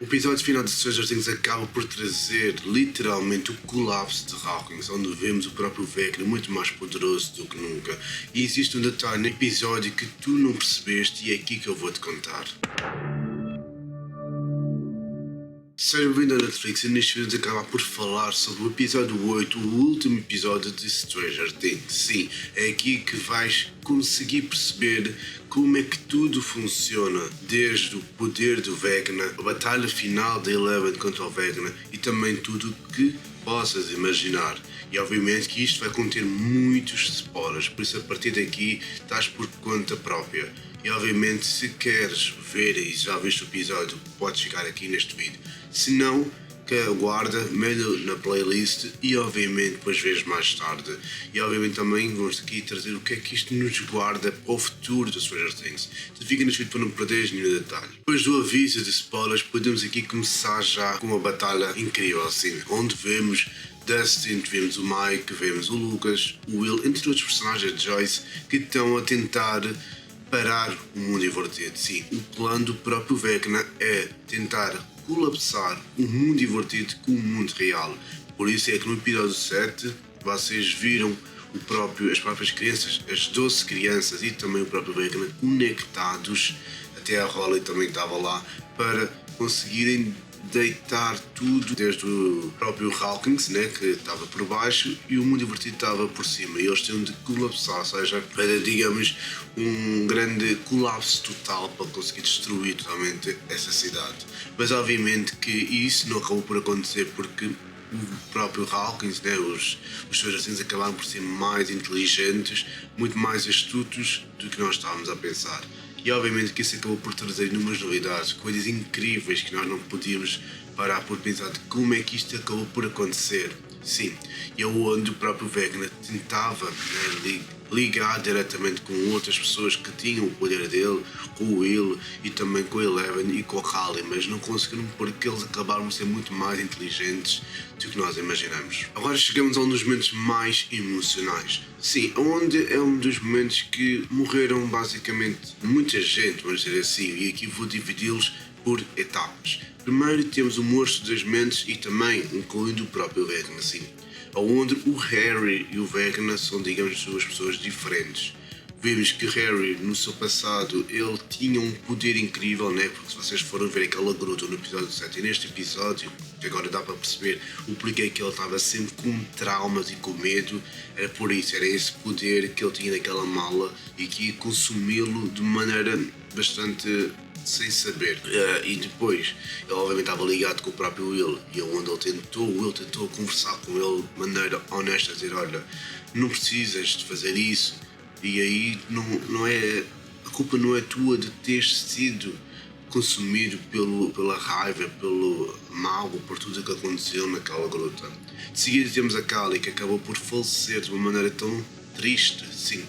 O episódio final de Stranger Things acaba por trazer literalmente o colapso de Hawkins, onde vemos o próprio Vecna muito mais poderoso do que nunca. E existe um detalhe no episódio que tu não percebeste e é aqui que eu vou te contar. Seja bem-vindo à Netflix e neste vídeo acabar por falar sobre o episódio 8, o último episódio de Stranger Things. Sim, é aqui que vais conseguir perceber como é que tudo funciona, desde o poder do Vecna, a batalha final da Eleven contra o Vecna e também tudo o que possas imaginar. E obviamente que isto vai conter muitos spoilers, por isso a partir daqui estás por conta própria. E obviamente se queres ver e já viste o episódio, podes ficar aqui neste vídeo. Se não, que aguarda, melhor na playlist e obviamente depois vês mais tarde. E obviamente também vamos aqui trazer o que é que isto nos guarda para o futuro do Stranger Things. Então fica neste vídeo para não perderes nenhum detalhe. Depois do aviso de spoilers, podemos aqui começar já com uma batalha incrível assim, onde vemos Dustin, vemos o Mike, vemos o Lucas, o Will, entre outros personagens, Joyce, que estão a tentar parar o mundo invertido. Sim, o plano do próprio Vecna é tentar colapsar o mundo invertido com o mundo real. Por isso é que no episódio 7 vocês viram as próprias crianças, as 12 crianças e também o próprio Vecna conectados, até a Holly também estava lá, para conseguirem deitar tudo, desde o próprio Hawkins, né, que estava por baixo, e o mundo invertido estava por cima, e eles tinham de colapsar, ou seja, para, digamos, um grande colapso total para conseguir destruir totalmente essa cidade. Mas obviamente que isso não acabou por acontecer porque o próprio Hawkins, né, os Stranger Things acabaram por ser mais inteligentes, muito mais astutos do que nós estávamos a pensar. E obviamente que isso acabou por trazer inúmeras novidades, coisas incríveis que nós não podíamos parar por pensar de como é que isto acabou por acontecer. Sim, e é onde o próprio Vecna tentava, né, ligar diretamente com outras pessoas que tinham o poder dele, com o Will e também com a Eleven e com a Holly, mas não conseguiram porque eles acabaram por ser muito mais inteligentes do que nós imaginamos. Agora chegamos a um dos momentos mais emocionais. Sim, onde é um dos momentos que morreram basicamente muita gente, vamos dizer assim, e aqui vou dividi-los por etapas. Primeiro temos o Monstro das Mentes e também incluindo o próprio Vecna, assim, onde o Harry e o Vecna são, digamos, duas pessoas diferentes. Vimos que Harry, no seu passado, ele tinha um poder incrível, né? Porque se vocês foram ver aquela gruta no episódio 7 e neste episódio, que agora dá para perceber o porquê que ele estava sempre com traumas e com medo, era por isso, era esse poder que ele tinha naquela mala e que ia consumi-lo de maneira bastante sem saber. E depois, ele obviamente estava ligado com o próprio Will, e onde o Will tentou conversar com ele de maneira honesta, dizer, olha, não precisas de fazer isso, e aí não é, a culpa não é tua de teres sido consumido pela raiva, pelo mal, por tudo o que aconteceu naquela gruta. De seguida temos a Callie, que acabou por falecer de uma maneira tão triste, sim,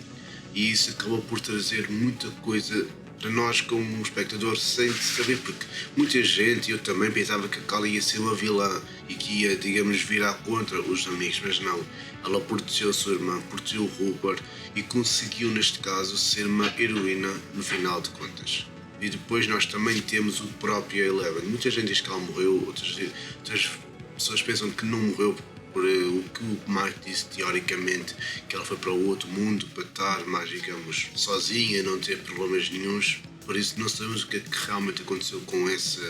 e isso acabou por trazer muita coisa para nós como espectador sem saber, porque muita gente, eu também pensava que a Callie ia ser uma vilã e que ia, digamos, virar contra os amigos, mas não. Ela protegeu a sua irmã, protegeu o Rupert e conseguiu, neste caso, ser uma heroína no final de contas. E depois nós também temos o próprio Eleven. Muita gente diz que ela morreu, outras pessoas pensam que não morreu por o que o Mike disse teoricamente, que ela foi para o outro mundo para estar mais, digamos, sozinha, não ter problemas nenhuns. Por isso não sabemos o que é que realmente aconteceu com essa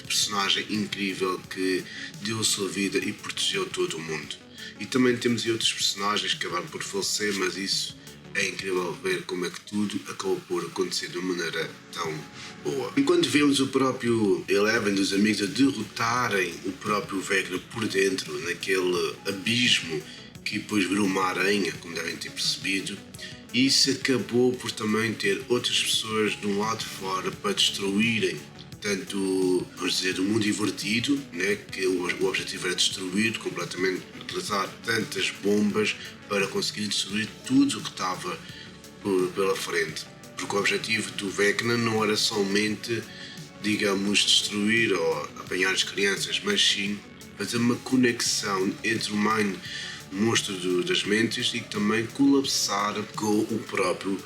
personagem incrível que deu a sua vida e protegeu todo o mundo. E também temos outros personagens que acabaram por falecer, mas isso é incrível ver como é que tudo acabou por acontecer de uma maneira tão boa. Enquanto vemos o próprio Eleven e os amigos a derrotarem o próprio Vecna por dentro, naquele abismo que depois virou uma aranha, como devem ter percebido, isso acabou por também ter outras pessoas de um lado de fora para destruírem tanto, vamos dizer, o mundo invertido, né, que o objetivo era destruir completamente, utilizar tantas bombas para conseguir destruir tudo o que estava pela frente. Porque o objetivo do Vecna não era somente, digamos, destruir ou apanhar as crianças, mas sim fazer uma conexão entre o monstro das mentes e também colapsar com o próprio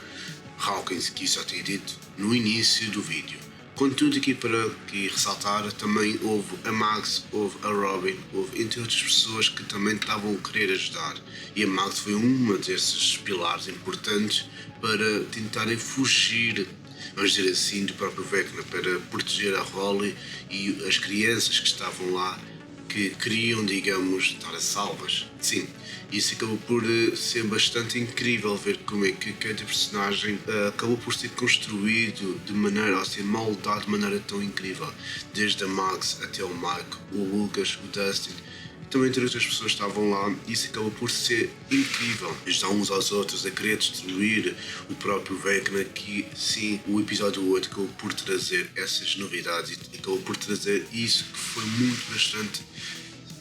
Hawkins, que isso já tinha dito no início do vídeo. Contudo, aqui para aqui ressaltar, também houve a Max, houve a Robin, houve entre outras pessoas que também estavam a querer ajudar. E a Max foi uma desses pilares importantes para tentarem fugir, vamos dizer assim, do próprio Vecna, para proteger a Holly e as crianças que estavam lá, que queriam, digamos, estar a salvas. Sim, isso acabou por ser bastante incrível ver como é que cada personagem acabou por ser construído de maneira, a ser moldado de maneira tão incrível. Desde a Max até o Mike, o Lucas, o Dustin. Também entre outras pessoas estavam lá e isso acabou por ser incrível. Ajudar uns aos outros a querer destruir o próprio Vecna, que sim, o episódio 8 acabou por trazer essas novidades e acabou por trazer isso que foi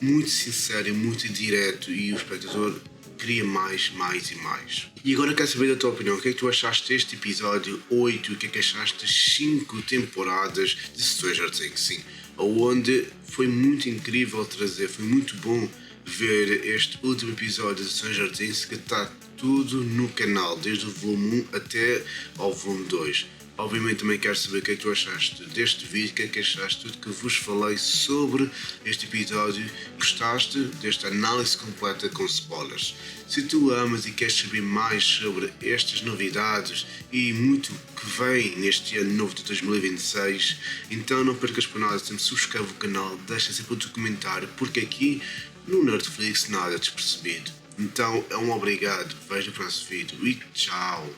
muito sincero e muito direto, e o espectador queria mais e mais. E agora quero saber da tua opinião. O que é que tu achaste deste episódio 8? O que é que achaste das 5 temporadas de Stranger Things? Sim, onde foi muito incrível trazer, foi muito bom ver este último episódio de Stranger Things, que está tudo no canal, desde o volume 1 até ao volume 2. Obviamente também quero saber o que é que tu achaste deste vídeo, o que é que achaste de tudo que vos falei sobre este episódio. Gostaste desta análise completa com spoilers? Se tu amas e queres saber mais sobre estas novidades e muito que vem neste ano novo de 2026, então não percas por nada, sempre subscreve o canal, deixa sempre o teu comentário, porque aqui no Nerdflix nada é despercebido. Então é um obrigado, veja o próximo vídeo e tchau!